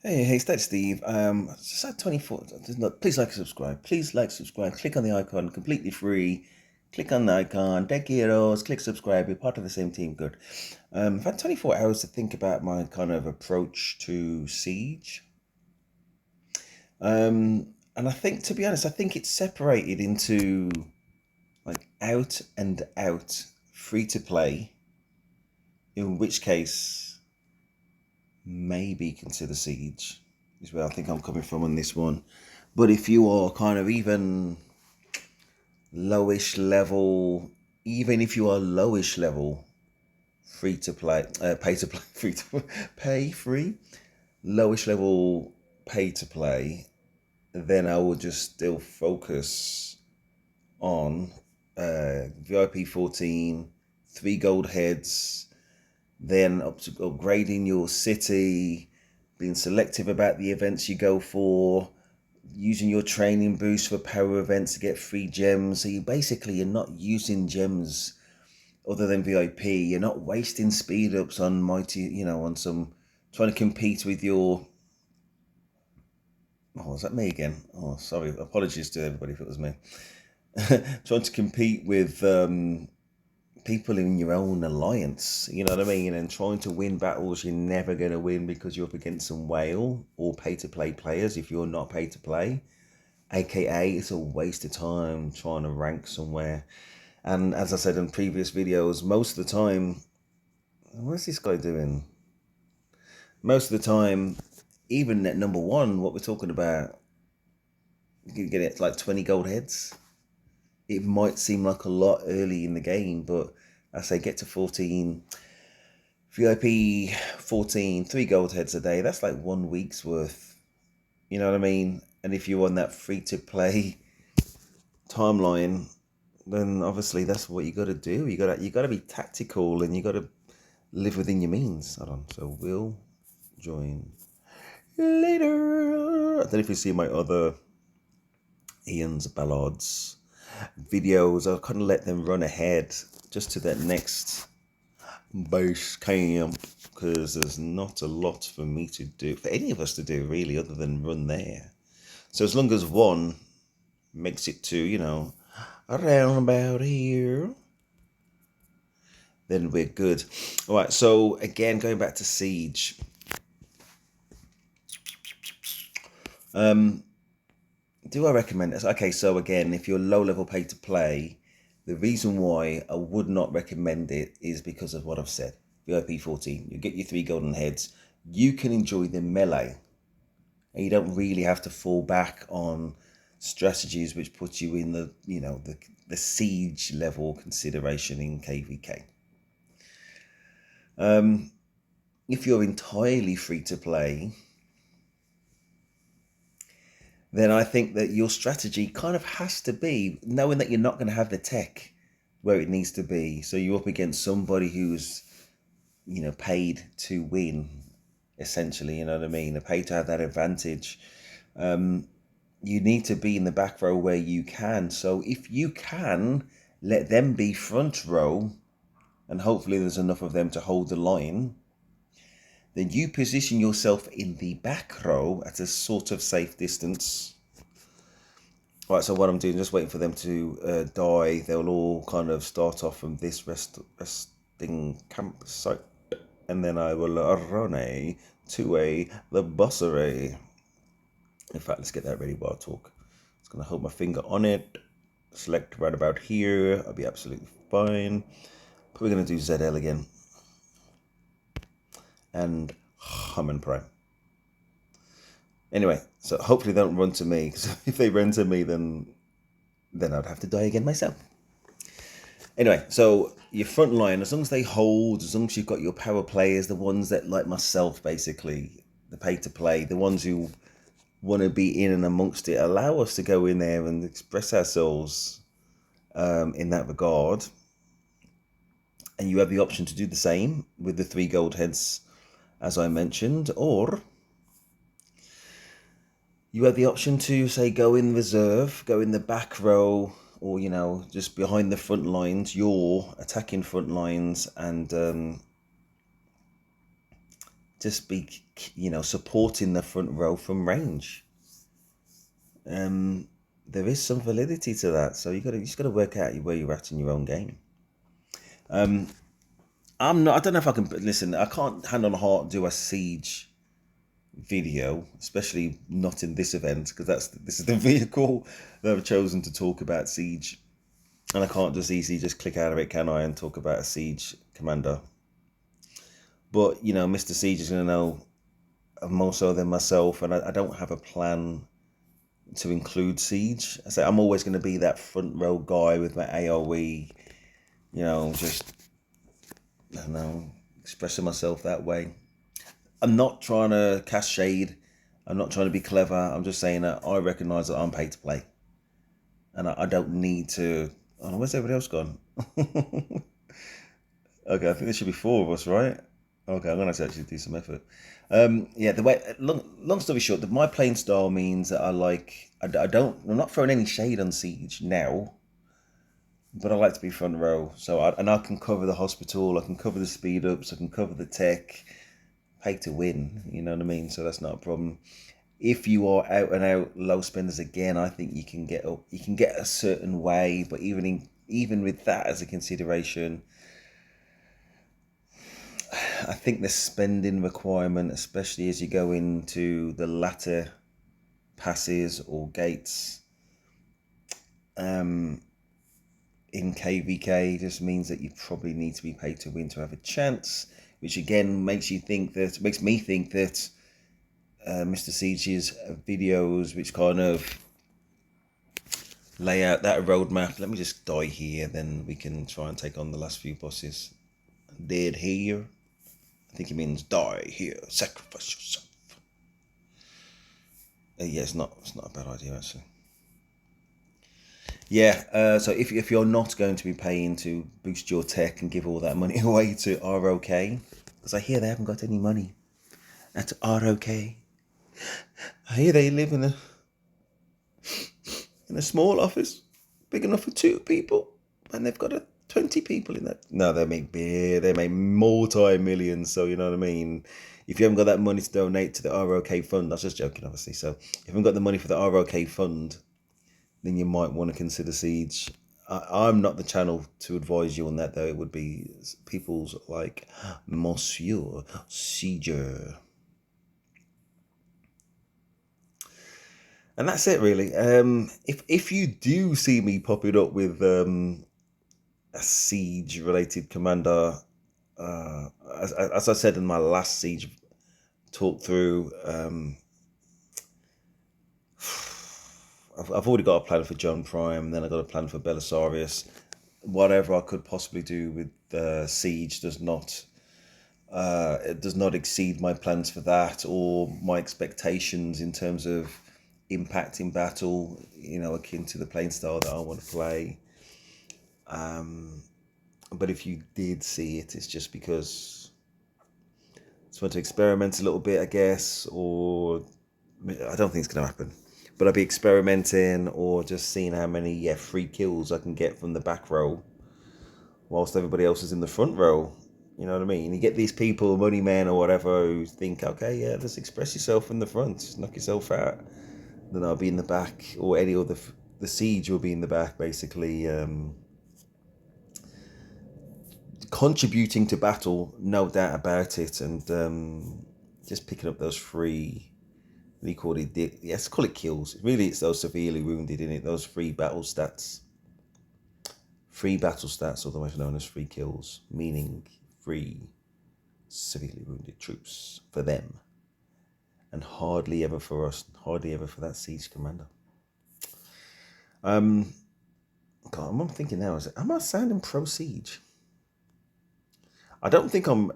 Hey, State Steve. Just at 24. Please like, subscribe. Please like, subscribe. Click on the icon, completely free. Click on the icon, deck heroes, click subscribe. We're part of the same team. Good. I've had 24 hours to think about my kind of approach to Siege. And I think, to be honest, I think it's separated into like out and out free to play, in which case maybe consider Siege, is where I think I'm coming from on this one. But if you are kind of even lowish level, even if you are lowish level, free to play, pay to play, free to pay, free, lowish level, pay to play, then I will just still focus on VIP 14, 3 gold heads, then up to upgrading your city, being selective about the events you go for, using your training boost for power events to get free gems. So you're not using gems other than VIP. You're not wasting speed ups on mighty, on some trying to compete with your. Oh, is that me again? Oh, sorry. Apologies to everybody if it was me. Trying to compete with people in your own alliance, you know what I mean? And trying to win battles you're never going to win because you're up against some whale or pay to play players if you're not pay to play. AKA, it's a waste of time trying to rank somewhere. And as I said in previous videos, most of the time, what's this guy doing? Most of the time, even at number one, what we're talking about, you can get it like 20 gold heads. It might seem like a lot early in the game, but I say get to 14, VIP 14, 3 gold heads a day. That's like 1 week's worth. You know what I mean? And if you're on that free to play timeline, then obviously that's what you got to do. You got to be tactical and you got to live within your means. Hold on. So we'll join later. I don't know if you see my other Ian's Ballards videos. I'll kind of let them run ahead just to that next base camp because there's not a lot for me to do, for any of us to do really, other than run there. So as long as one makes it to, around about here, then we're good. All right, so again, going back to Siege. Do I recommend this? Okay, so again, if you're low level pay to play, the reason why I would not recommend it is because of what I've said. VIP 14, you get your 3 golden heads. You can enjoy the melee, and you don't really have to fall back on strategies which put you in the siege level consideration in KVK. If you're entirely free to play, then I think that your strategy kind of has to be knowing that you're not going to have the tech where it needs to be. So you're up against somebody who's, paid to win, essentially, you know what I mean? They're paid to have that advantage. You need to be in the back row where you can. So if you can, let them be front row, and hopefully there's enough of them to hold the line, then you position yourself in the back row at a sort of safe distance. Right, so what I'm doing, just waiting for them to die. They'll all kind of start off from this resting campsite, and then I will run to the bus array. In fact, let's get that ready while I talk. Just gonna hold my finger on it, select right about here. I'll be absolutely fine. Probably gonna do ZL again, and Humming Prime. Anyway, so hopefully they don't run to me, because if they run to me, then I'd have to die again myself. Anyway, so your front line, as long as they hold, as long as you've got your power players, the ones that, like myself, basically, the pay to play, the ones who want to be in and amongst it, allow us to go in there and express ourselves in that regard. And you have the option to do the same with the 3 gold heads, as I mentioned, or you have the option to, say, go in reserve, go in the back row, or, just behind the front lines, your attacking front lines, and just be, supporting the front row from range. There is some validity to that, so you just gotta work out where you're at in your own game. I'm not. I don't know if I can listen. I can't hand on heart do a siege video, especially not in this event, because this is the vehicle that I've chosen to talk about siege, and I can't just easily just click out of it, can I, and talk about a siege commander. But Mr. Siege is going to know more so than myself, and I don't have a plan to include siege. I say I'm always going to be that front row guy with my AOE, just I don't know, expressing myself that way. I'm not trying to cast shade. I'm not trying to be clever. I'm just saying that I recognise that I'm paid to play, and I don't need to. Oh, where's everybody else gone? Okay, I think there should be four of us, right? Okay, I'm gonna have to actually do some effort. Yeah, the way long story short, my playing style means that I'm not throwing any shade on Siege now, but I like to be front row. I can cover the hospital, I can cover the speed ups, I can cover the tech. Pay to win, you know what I mean? So that's not a problem. If you are out and out low spenders again, I think you can get a certain way, but even with that as a consideration, I think the spending requirement, especially as you go into the latter passes or gates, in KVK, just means that you probably need to be paid to win to have a chance, which again makes me think that Mr. Siege's videos, which kind of lay out that roadmap. Let me just die here, then we can try and take on the last few bosses. Dead here. I think he means die here. Sacrifice yourself. Yeah, it's not a bad idea actually. Yeah, so if you're not going to be paying to boost your tech and give all that money away to ROK, because I hear they haven't got any money at ROK. I hear they live in a small office, big enough for 2 people, and they've got 20 people in that. No, they make multi-millions, so you know what I mean? If you haven't got that money to donate to the ROK fund, I was just joking, obviously, so if you haven't got the money for the ROK fund, then you might want to consider Siege. I'm not the channel to advise you on that, though. It would be people's like Monsieur Sieger. And that's it, really. If you do see me popping up with a siege-related commander, as I said in my last siege talk through, I've already got a plan for John Prime. Then I got a plan for Belisarius. Whatever I could possibly do with siege does not exceed my plans for that or my expectations in terms of impact in battle, akin to the playing style that I want to play. But if you did see it, it's just because I just want to experiment a little bit, I guess, or I don't think it's going to happen. But I'll be experimenting or just seeing how many free kills I can get from the back row whilst everybody else is in the front row. You know what I mean? You get these people, money men or whatever, who think, okay, yeah, just express yourself in the front, just knock yourself out. Then I'll be in the back, or any other, the siege will be in the back, basically contributing to battle, no doubt about it, and just picking up those free, what do you call it? Yes, call it kills. Really, it's those severely wounded, in it? Those free battle stats. Free battle stats, otherwise known as free kills, meaning free severely wounded troops for them, and hardly ever for us, hardly ever for that siege commander. God, I'm thinking now, am I sounding pro siege? I don't think I'm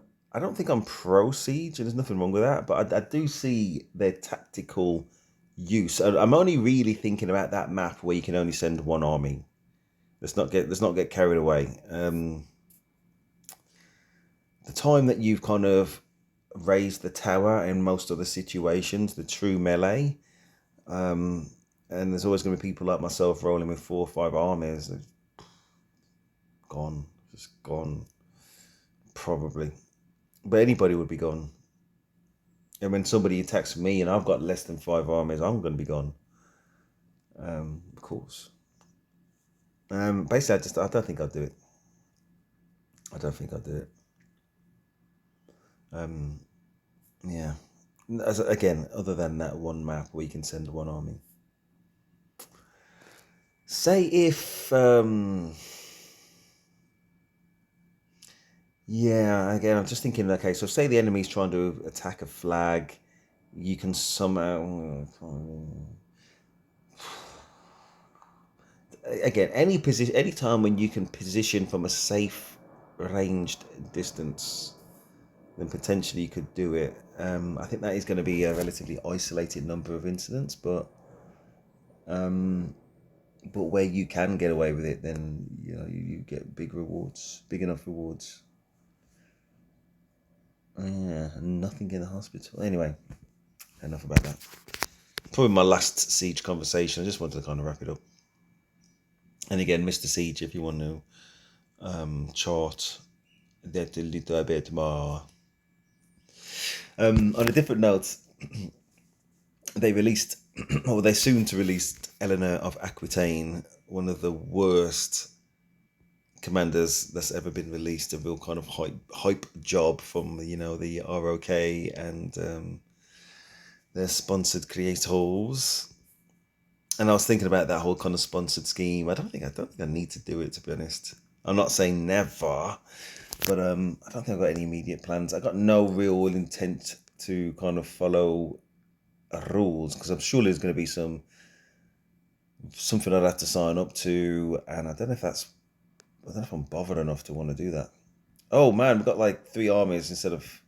pro siege, and there's nothing wrong with that. But I do see their tactical use. I'm only really thinking about that map where you can only send one army. Let's not get carried away. The time that you've kind of raised the tower in most other situations, the true melee, and there's always going to be people like myself rolling with 4 or 5 armies. Just gone, probably. But anybody would be gone. And when somebody attacks me and I've got less than 5 armies, I'm going to be gone. Of course. Basically, I don't think I'll do it. I don't think I'll do it. Yeah. Again, other than that one map where you can send one army. Say if, yeah, again, I'm just thinking, okay, so say the enemy's trying to attack a flag, you can somehow, again, any time when you can position from a safe ranged distance, then potentially you could do it. I think that is going to be a relatively isolated number of incidents, but where you can get away with it, then you get big rewards, big enough rewards. Yeah, nothing in the hospital. Anyway, enough about that. Probably my last Siege conversation. I just wanted to kind of wrap it up. And again, Mr. Siege, if you want to chart that a little bit more. On a different note, they released, or they're soon to release, Eleanor of Aquitaine, one of the worst commanders that's ever been released. A real kind of hype job from the ROK and their sponsored creators. And I was thinking about that whole kind of sponsored scheme. I don't think I need to do it, to be honest. I'm not saying never, but I don't think I've got any immediate plans. I got no real intent to kind of follow rules, because I'm sure there's going to be something I'd have to sign up to, and I don't know if I'm bothered enough to want to do that. Oh man, we've got like 3 armies instead of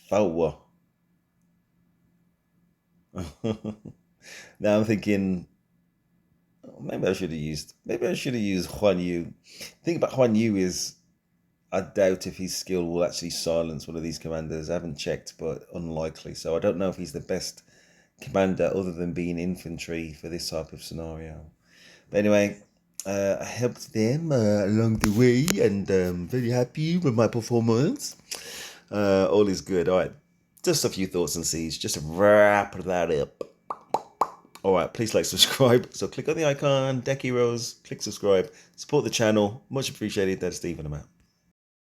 4. Now I'm thinking, maybe I should have used Huan Yu. The thing about Huan Yu is, I doubt if his skill will actually silence one of these commanders. I haven't checked, but unlikely. So I don't know if he's the best commander other than being infantry for this type of scenario. But anyway, I helped them along the way, and very happy with my performance. All is good. All right, just a few thoughts on Siege, just to wrap that up. All right, please like, subscribe. So click on the icon, Deck Heroes, click subscribe, support the channel. Much appreciated. That's Stephen. I'm out.